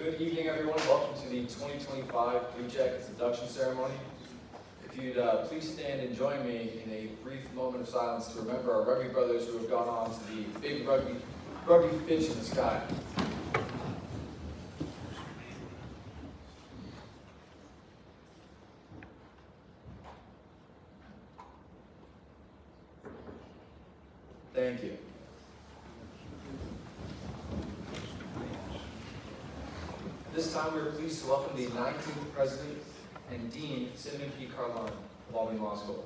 Good evening, everyone. Welcome to the 2025 Blue Jackets induction ceremony. If you'd please stand and join me in a brief moment of silence to remember our rugby brothers who have gone on to the big rugby pitch in the sky. Thank you. This time we are pleased to welcome the 19th President and Dean, Cinnamon P. Carlarne of Albany Law School.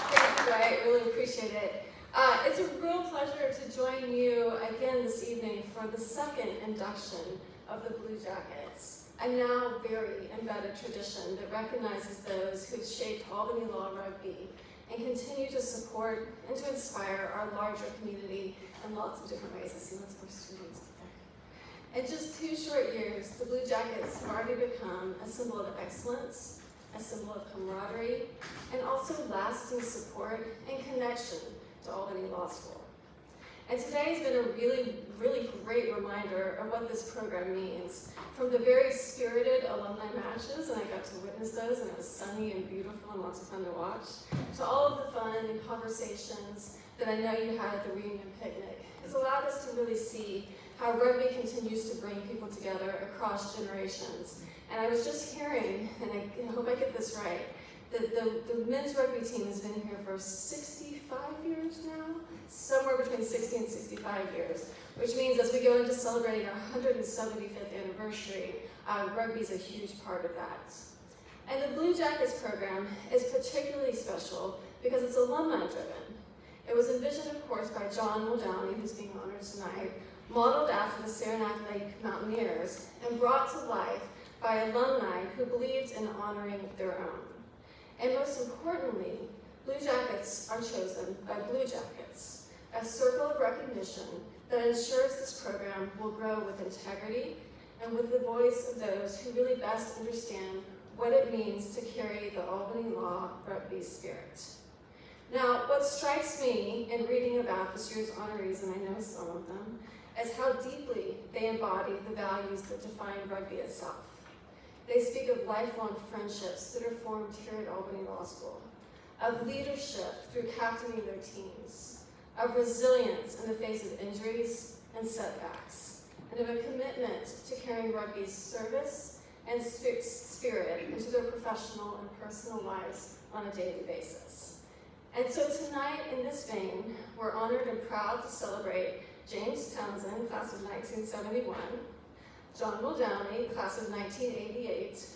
Thank you, Dwight. Really appreciate it. It's a real pleasure to join you again this evening for the second induction of the Blue Jackets, a now very embedded tradition that recognizes those who've shaped Albany Law Rugby and continue to support and to inspire our larger community in lots of different ways. I see lots more students up there. In just 2 short years, the Blue Jackets have already become a symbol of excellence, a symbol of camaraderie, and also lasting support and connection to Albany Law School. And today has been a really great reminder of what this program means. From the very spirited alumni matches, and I got to witness those, and it was sunny and beautiful and lots of fun to watch, to all of the fun and conversations that I know you had at the reunion picnic. It's allowed us to really see how rugby continues to bring people together across generations. And I was just hearing, and I hope I get this right, that the men's rugby team has been here for 65 years now, somewhere between 60 and 65 years, which means as we go into celebrating our 175th anniversary, rugby is a huge part of that. And the Blue Jackets program is particularly special because it's alumni-driven. It was envisioned, of course, by John Muldowney, who's being honored tonight, modeled after the Ceremonies Mountaineers, and brought to life by alumni who believed in honoring their own. And most importantly, Blue Jackets are chosen by Blue Jackets, a circle of recognition that ensures this program will grow with integrity and with the voice of those who really best understand what it means to carry the Albany Law Rugby spirit. Now, what strikes me in reading about this year's honorees, and I know some of them, is how deeply they embody the values that define rugby itself. They speak of lifelong friendships that are formed here at Albany Law School, of leadership through captaining their teams, of resilience in the face of injuries and setbacks, and of a commitment to carrying rugby's service and spirit into their professional and personal lives on a daily basis. And so tonight, in this vein, we're honored and proud to celebrate James Townsend, class of 1971, John Muldowney, class of 1988,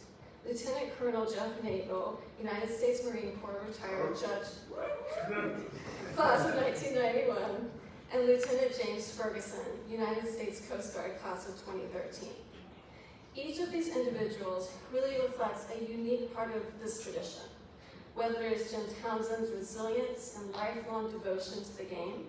Lieutenant Colonel Jeff Nagel, United States Marine Corps retired judge, class of 1991, and Lieutenant James Ferguson, United States Coast Guard, class of 2013. Each of these individuals really reflects a unique part of this tradition, whether it is Jim Townsend's resilience and lifelong devotion to the game,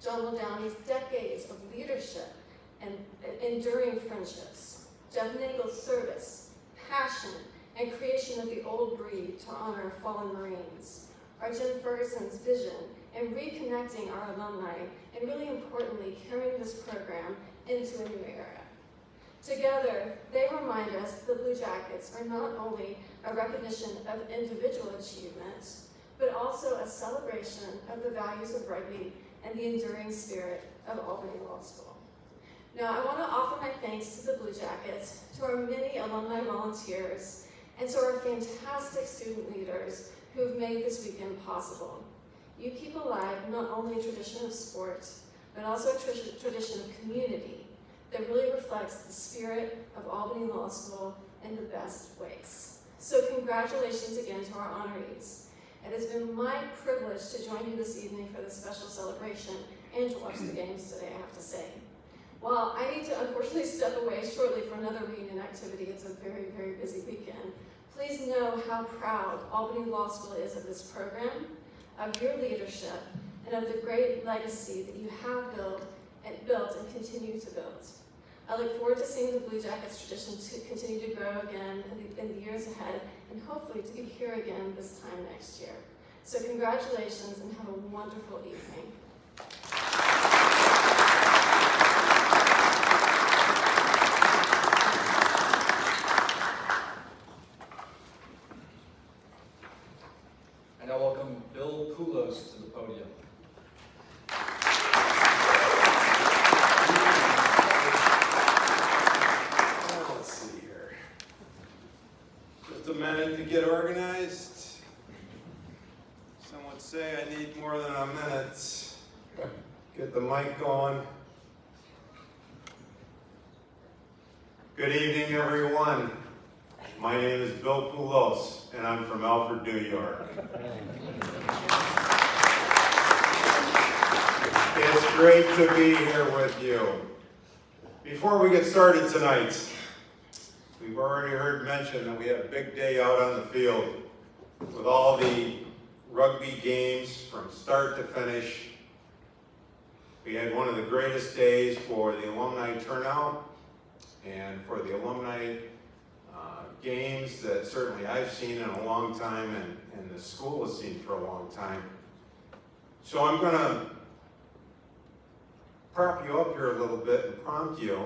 John Muldowney's decades of leadership and enduring friendships, Jeff Nagel's service, passion, and creation of the old breed to honor fallen Marines, or Jim Ferguson's vision in reconnecting our alumni, and really importantly, carrying this program into a new era. Together, they remind us the Blue Jackets are not only a recognition of individual achievements, but also a celebration of the values of rugby and the enduring spirit of Albany Law School. Now, I want to offer my thanks to the Blue Jackets, to our many alumni volunteers, and to our fantastic student leaders who have made this weekend possible. You keep alive not only a tradition of sport, but also a tradition of community that really reflects the spirit of Albany Law School in the best ways. So congratulations again to our honorees. It has been my privilege to join you this evening for this special celebration and to watch the games today, I have to say. While I need to unfortunately step away shortly for another reunion activity, it's a very busy weekend, please know how proud Albany Law School is of this program, of your leadership, and of the great legacy that you have built and continue to build. I look forward to seeing the Blue Jackets tradition to continue to grow again in the years ahead, and hopefully to be here again this time next year. So congratulations and have a wonderful evening. get organized. Some would say I need more than a minute. Get the mic going. Good evening, everyone. My name is Bill Pulos, and I'm from Alfred, New York. It's great to be here with you. Before we get started tonight, we've already heard mention that we had a big day out on the field with all the rugby games from start to finish. We had one of the greatest days for the alumni turnout and for the alumni games that certainly I've seen in a long time and the school has seen for a long time. So I'm going to prop you up here a little bit and prompt you.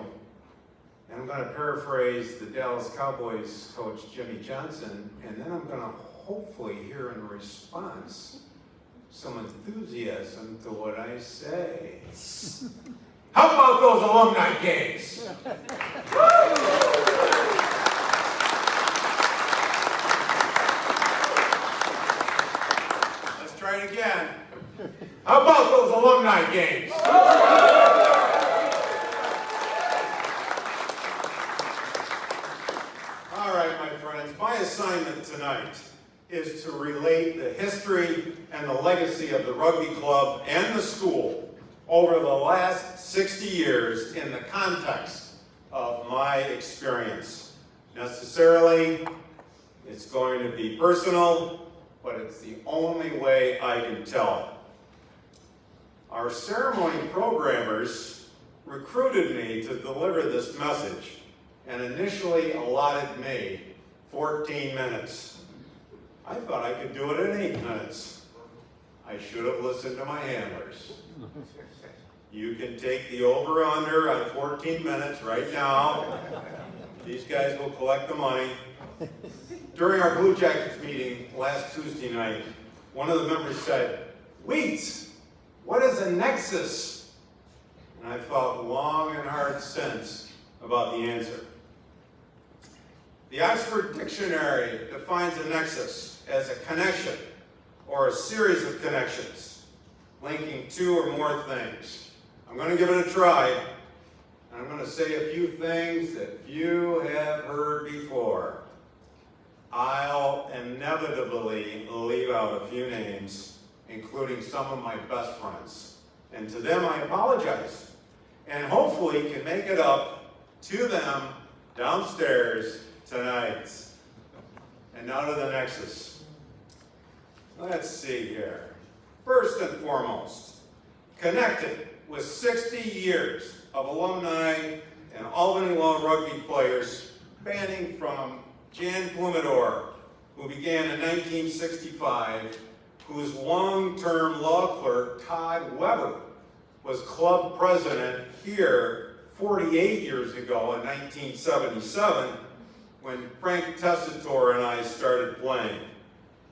And I'm going to paraphrase the Dallas Cowboys coach Jimmy Johnson, and then I'm going to hopefully hear in response some enthusiasm to what I say. How about those alumni games? Let's try it again. How about those alumni games? All right, my friends, my assignment tonight is to relate the history and the legacy of the rugby club and the school over the last 60 years in the context of my experience. Necessarily, it's going to be personal, but it's the only way I can tell. Our ceremony programmers recruited me to deliver this message and initially allotted me 14 minutes. I thought I could do it in 8 minutes. I should have listened to my handlers. You can take the over-under on 14 minutes right now. These guys will collect the money. During our Blue Jackets meeting last Tuesday night, one of the members said, "Wheat, what is a nexus?" And I thought long and hard since about the answer. The Oxford Dictionary defines a nexus as a connection or a series of connections linking two or more things. I'm going to give it a try, and I'm going to say a few things that few have heard before. I'll inevitably leave out a few names, including some of my best friends. And to them I apologize, and hopefully can make it up to them downstairs tonight. And now to the nexus. Let's see here. First and foremost, connected with 60 years of alumni and Albany Law rugby players spanning from Jan Plumidor, who began in 1965, whose long-term law clerk, Todd Weber, was club president here 48 years ago in 1977, when Frank Tessitore and I started playing,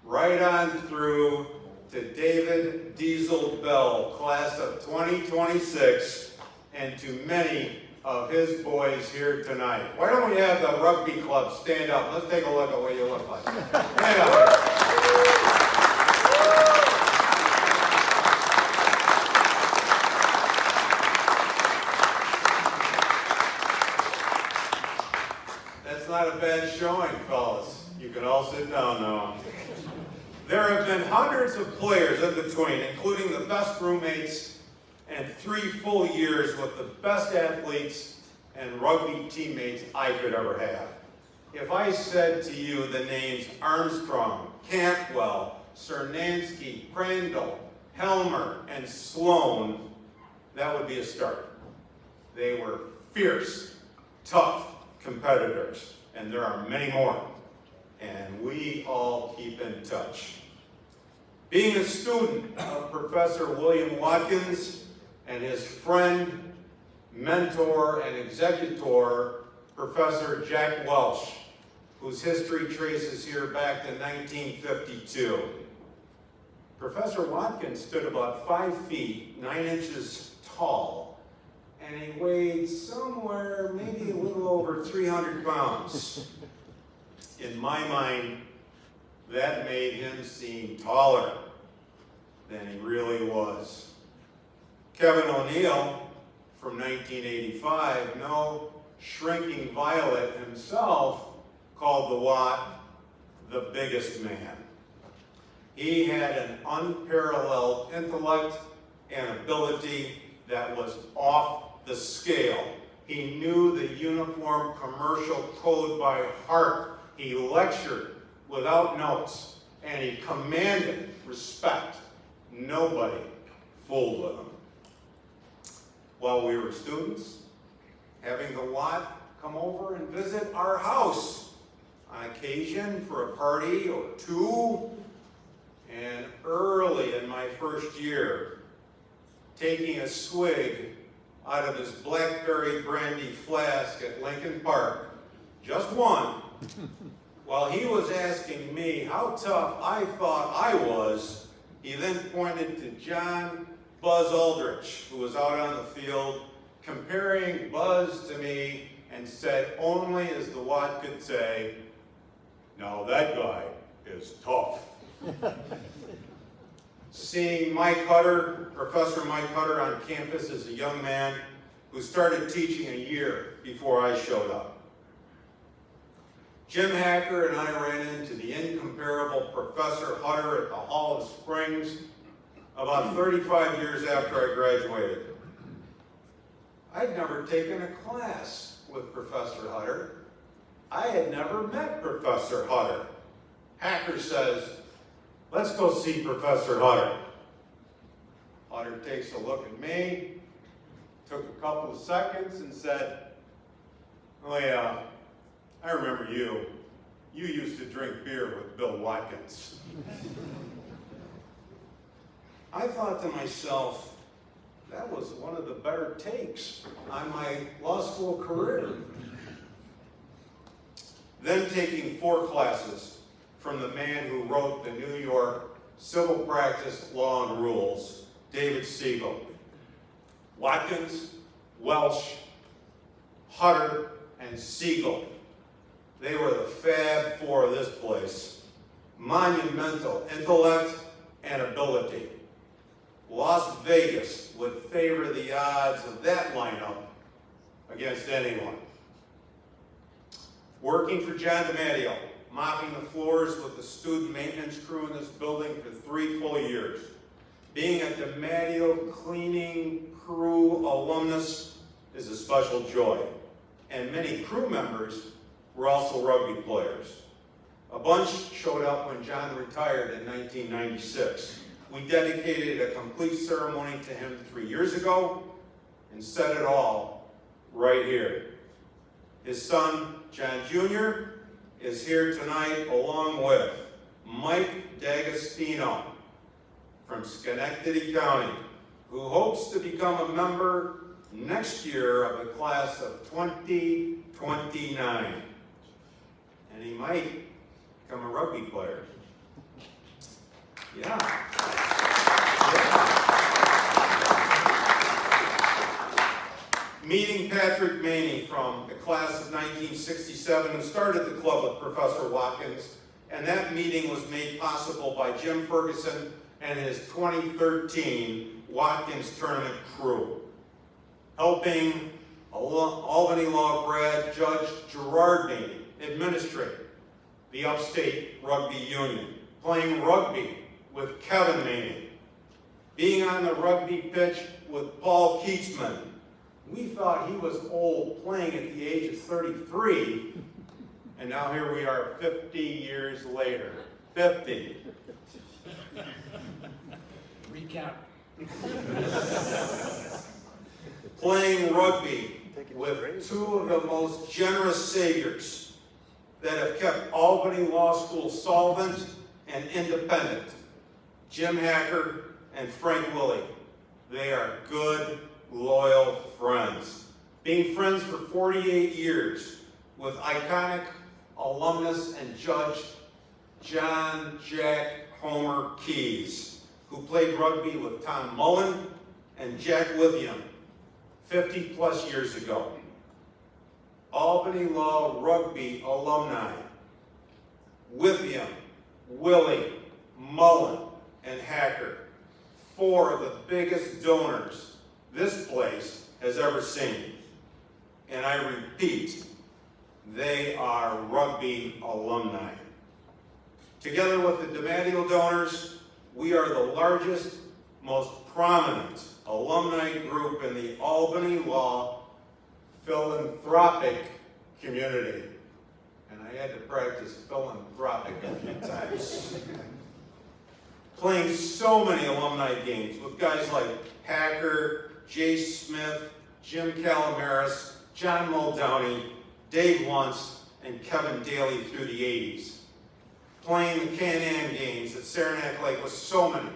right on through to David Diesel Bell, class of 2026, and to many of his boys here tonight. Why don't we have the rugby club stand up? Let's take a look at what you look like. Stand up. That's not a bad showing, fellas. You can all sit down now. There have been hundreds of players in between, including the best roommates and 3 full years with the best athletes and rugby teammates I could ever have. If I said to you the names Armstrong, Cantwell, Cernansky, Crandall, Helmer, and Sloan, that would be a start. They were fierce, tough competitors, and there are many more. And we all keep in touch. Being a student of Professor William Watkins and his friend, mentor, and executor, Professor Jack Welch, whose history traces here back to 1952. Professor Watkins stood about 5 feet, 9 inches tall, and he weighed somewhere maybe a little over 300 pounds. In my mind, That made him seem taller than he really was. Kevin O'Neill, from 1985, no shrinking violet himself, called the Watt the biggest man. He had an unparalleled intellect and ability that was off the scale. He knew the uniform commercial code by heart. He lectured without notes, and he commanded respect. Nobody fooled with him. While we were students, having the Watt come over and visit our house on occasion for a party or two, and early in my first year, taking a swig out of his blackberry brandy flask at Lincoln Park, just one, while he was asking me how tough I thought I was, he then pointed to John Buzz Aldrich, who was out on the field, comparing Buzz to me, and said only as the Watt could say, "Now that guy is tough." Seeing Mike Hutter, Professor Mike Hutter, on campus as a young man who started teaching a year before I showed up. Jim Hacker and I ran into the incomparable Professor Hutter at the Hall of Springs about 35 years after I graduated. I'd never taken a class with Professor Hutter. I had never met Professor Hutter. Hacker says, "Let's go see Professor Hutter." Hutter takes a look at me, took a couple of seconds and said, "Oh yeah, I remember you. You used to drink beer with Bill Watkins." I thought to myself, that was one of the better takes on my law school career. Then taking 4 classes from the man who wrote the New York Civil Practice Law and Rules, David Siegel. Watkins, Welsh, Hutter, and Siegel. They were the Fab Four of this place. Monumental intellect and ability. Las Vegas would favor the odds of that lineup against anyone. Working for John DiMatteo, mopping the floors with the student maintenance crew in this building for 3 full years. Being a DiMatteo cleaning crew alumnus is a special joy. And many crew members were also rugby players. A bunch showed up when John retired in 1996. We dedicated a complete ceremony to him 3 years ago and said it all right here. His son, John Jr., is here tonight along with Mike D'Agostino from Schenectady County, who hopes to become a member next year of the class of 2029. And he might become a rugby player. Yeah. Meeting Patrick Maney from the class of 1967, who started the club with Professor Watkins, and that meeting was made possible by Jim Ferguson and his 2013 Watkins tournament crew. Helping Albany Law grad Judge Gerard Maney administrate the Upstate Rugby Union, playing rugby with Kevin Maney, being on the rugby pitch with Paul Keatsman. We thought he was old, playing at the age of 33, and now here we are 50 years later. 50. Recap. Playing rugby with 2 of the most generous saviors that have kept Albany Law School solvent and independent, Jim Hacker and Frank Willie. They are good, loyal friends. Being friends for 48 years with iconic alumnus and judge John Jack Homer Keyes, who played rugby with Tom Mullen and Jack Withiam 50 plus years ago. Albany Law Rugby alumni. Withiam Willie, Mullen, and Hacker, 4 of the biggest donors this place has ever seen. And I repeat, they are Rugby alumni. Together with the DiMatteo donors, we are the largest, most prominent alumni group in the Albany law philanthropic community. And I had to practice philanthropic a few times. Playing so many alumni games with guys like Hacker, Jay Smith, Jim Calamaris, John Muldowney, Dave Luntz, and Kevin Daly through the 80s. Playing the Can-Am games at Saranac Lake with so many,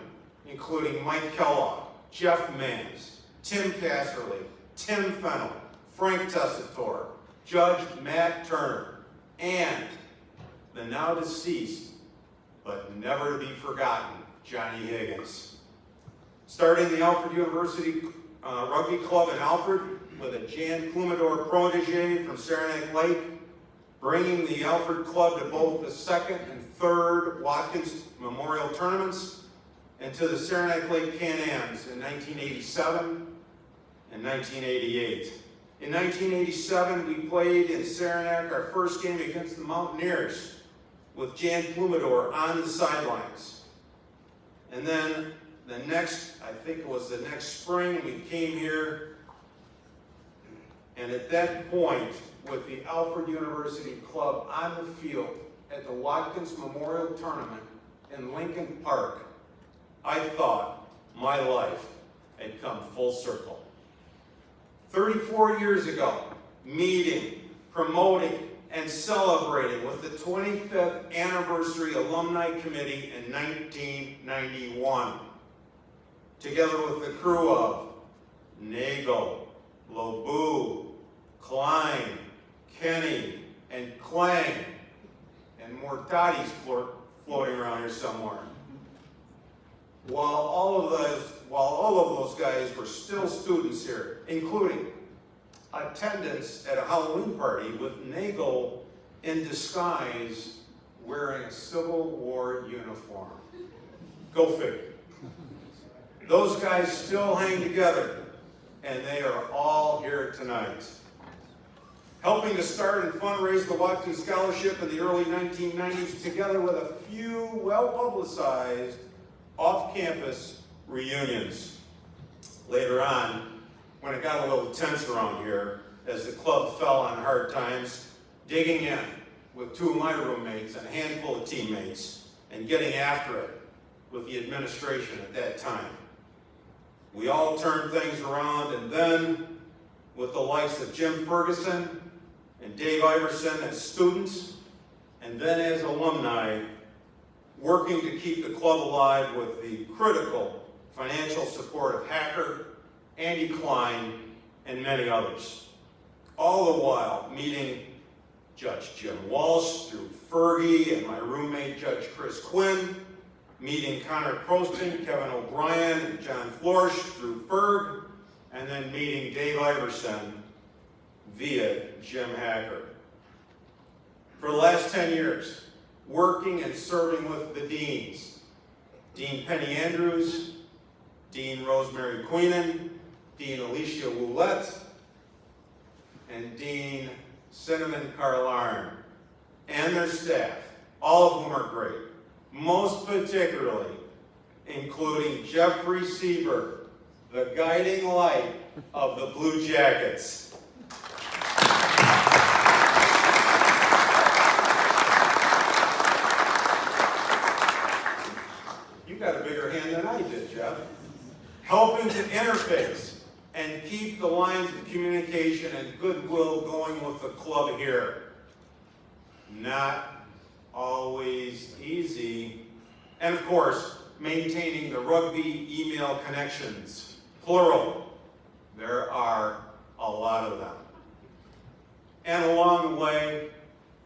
including Mike Kellogg, Jeff Manns, Tim Casserly, Tim Fennell, Frank Tessitore, Judge Matt Turner, and the now deceased, but never to be forgotten, Johnny Higgins. Starting the Alfred University Rugby Club in Alfred with a Jan Clumador protege from Saranac Lake, bringing the Alfred Club to both the 2nd and 3rd Watkins Memorial Tournaments and to the Saranac Lake Can-Ams in 1987 and 1988. In 1987, we played in Saranac our first game against the Mountaineers with Jan Clumador on the sidelines. And then the next, I think it was the next spring, we came here, and at that point, with the Alfred University Club on the field at the Watkins Memorial Tournament in Lincoln Park, I thought my life had come full circle. 34 years ago, meeting, promoting, and celebrating with the 25th Anniversary Alumni Committee in 1991. Together with the crew of Nagel, Lobu, Klein, Kenny, and Klang, and more Dotties floating around here somewhere. While all of those guys were still students here, including attendance at a Halloween party with Nagel in disguise wearing a Civil War uniform. Go figure. Those guys still hang together, and they are all here tonight. Helping to start and fundraise the Watkins Scholarship in the early 1990s, together with a few well-publicized off-campus reunions. Later on, when it got a little tense around here, as the club fell on hard times, digging in with 2 of my roommates and a handful of teammates, and getting after it with the administration at that time. We all turned things around, and then, with the likes of Jim Ferguson and Dave Iverson as students, and then as alumni, working to keep the club alive with the critical financial support of Hacker, Andy Klein, and many others. All the while meeting Judge Jim Walsh through Fergie and my roommate Judge Chris Quinn, meeting Connor Proston, Kevin O'Brien, and John Florsch through Ferg, and then meeting Dave Iverson via Jim Hacker. For the last 10 years, working and serving with the deans, Dean Penny Andrews, Dean Rosemary Queenan, Dean Alicia Woulette, and Dean Cinnamon Carlarne, and their staff, all of whom are great, most particularly including Jeffrey Sieber, the guiding light of the Blue Jackets. You got a bigger hand than I did, Jeff. Helping to interface and keep the lines of communication and goodwill going with the club here. Not always easy. And of course, maintaining the rugby email connections, plural. There are a lot of them. And along the way,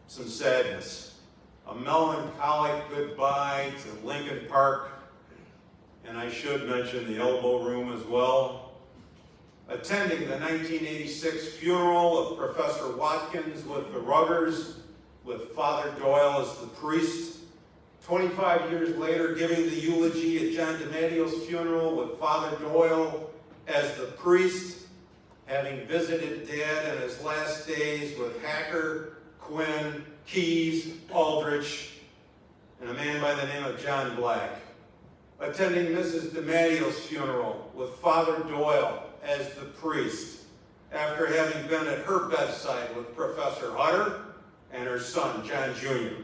some sadness. A melancholic goodbye to Lincoln Park, and I should mention the Elbow Room as well. Attending the 1986 funeral of Professor Watkins with the Ruggers, with Father Doyle as the priest, 25 years later, giving the eulogy at John DiMattio's funeral with Father Doyle as the priest, having visited Dad in his last days with Hacker, Quinn, Keyes, Aldrich, and a man by the name of John Black. Attending Mrs. DiMattio's funeral with Father Doyle as the priest, after having been at her bedside with Professor Hutter and her son, John Jr.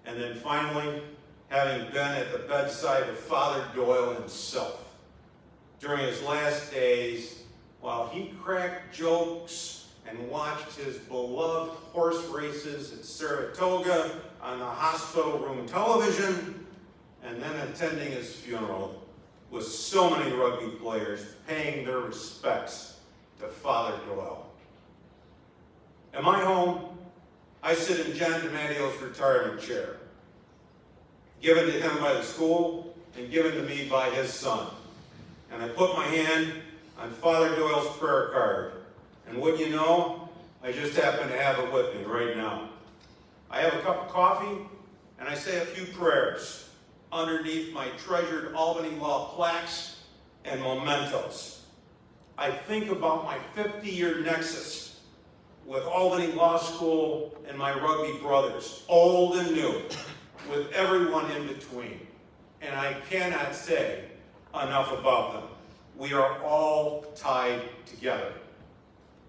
And then finally, having been at the bedside of Father Doyle himself during his last days, while he cracked jokes and watched his beloved horse races at Saratoga on the hospital room television, and then attending his funeral with so many rugby players paying their respects to Father Doyle. In my home, I sit in John DiMattio's retirement chair, given to him by the school and given to me by his son. And I put my hand on Father Doyle's prayer card. And wouldn't you know, I just happen to have it with me right now. I have a cup of coffee, and I say a few prayers underneath my treasured Albany Law plaques and mementos. I think about my 50-year nexus with Albany Law School and my rugby brothers, old and new, with everyone in between. And I cannot say enough about them. We are all tied together.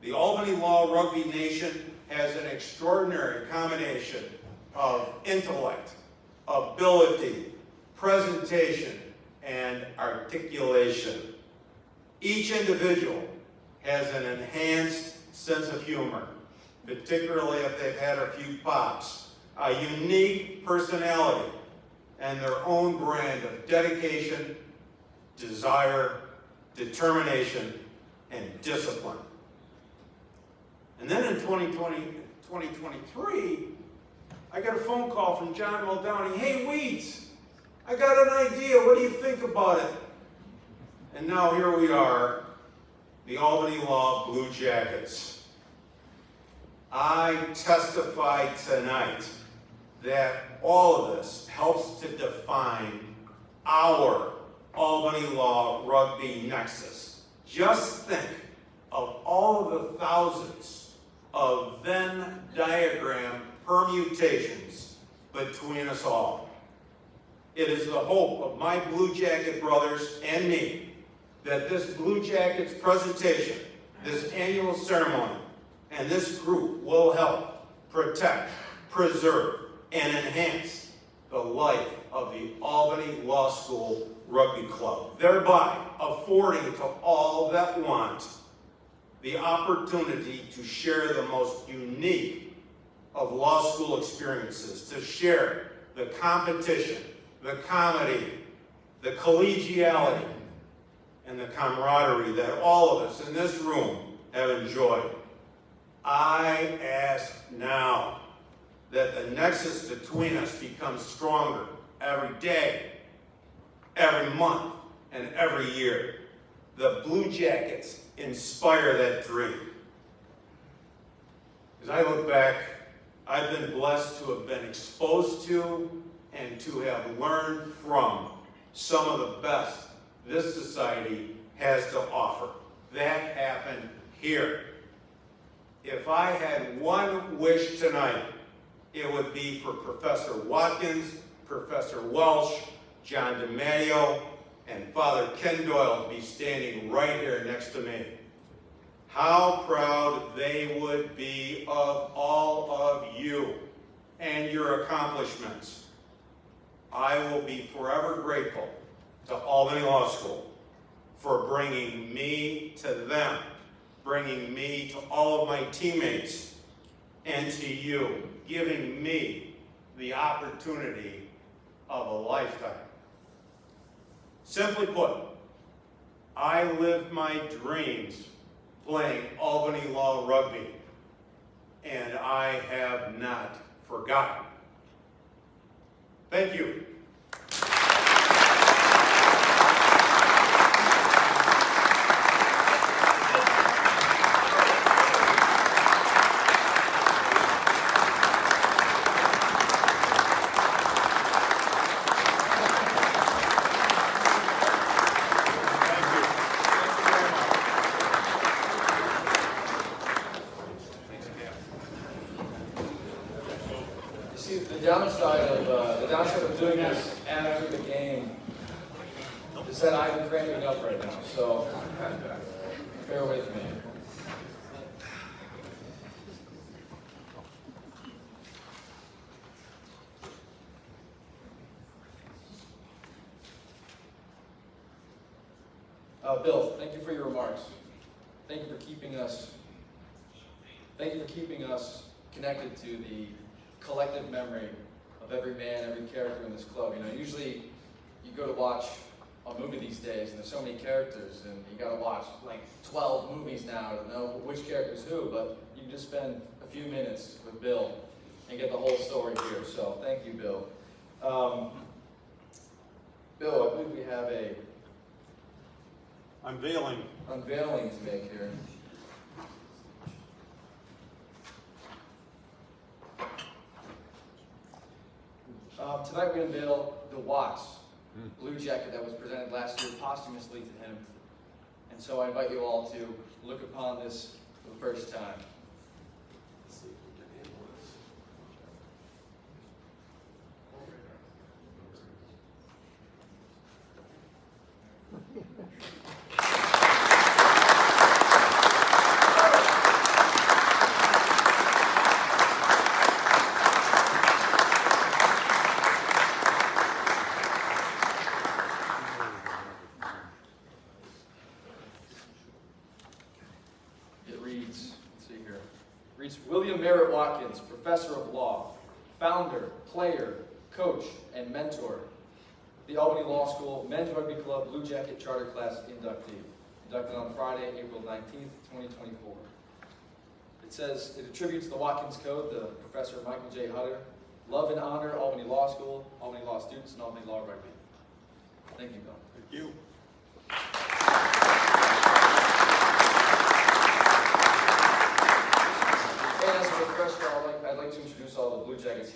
The Albany Law Rugby Nation has an extraordinary combination of intellect, ability, presentation, and articulation. Each individual has an enhanced sense of humor, particularly if they've had a few pops, a unique personality, and their own brand of dedication, desire, determination, and discipline. And then in 2023, I got a phone call from John Muldowney. Hey, Weeds, I got an idea. What do you think about it? And now here we are, the Albany Law Blue Jackets. I testify tonight that all of this helps to define our Albany Law Rugby Nexus. Just think of all of the thousands of Venn diagram permutations between us all. It is the hope of my Blue Jacket brothers and me that this Blue Jackets presentation, this annual ceremony, and this group will help protect, preserve, and enhance the life of the Albany Law School Rugby Club, thereby affording to all that want the opportunity to share the most unique of law school experiences, to share the competition, the comedy, the collegiality, and the camaraderie that all of us in this room have enjoyed. I ask now that the nexus between us becomes stronger every day, every month, and every year. The Blue Jackets inspire that dream. As I look back, I've been blessed to have been exposed to and to have learned from some of the best this society has to offer. That happened here. If I had one wish tonight, it would be for Professor Watkins, Professor Welsh, John DiMattio, and Father Ken Doyle to be standing right here next to me. How proud they would be of all of you and your accomplishments. I will be forever grateful to Albany Law School for bringing me to them, bringing me to all of my teammates, and to you, giving me the opportunity of a lifetime. Simply put, I lived my dreams playing Albany Law Rugby, and I have not forgotten. Thank you. see, the downside of doing this after the game is that I'm cramping up right now, so bear with me. Bill, thank you for your remarks. Thank you for keeping us connected to the collective memory of every man, every character in this club. You know, usually you go to watch a movie these days, and there's so many characters, and you got to watch like 12 movies now to know which character's who. But you can just spend a few minutes with Bill and get the whole story here. So thank you, Bill. Bill, I believe we have a unveiling to make here. Tonight we unveil the Watts blue jacket that was presented last year posthumously to him. And so I invite you all to look upon this for the first time. Let's see if we can handle this. William Merritt Watkins, Professor of Law, Founder, Player, Coach, and Mentor. The Albany Law School Men's Rugby Club Blue Jacket Charter Class Inductee. Inducted on Friday, April 19th, 2024. It says, it attributes the Watkins Code to Professor Michael J. Hutter. Love and honor Albany Law School, Albany Law students, and Albany Law Rugby. Thank you, Bill. Thank you. And as a refresher, I'd like to introduce all the Blue Jackets here.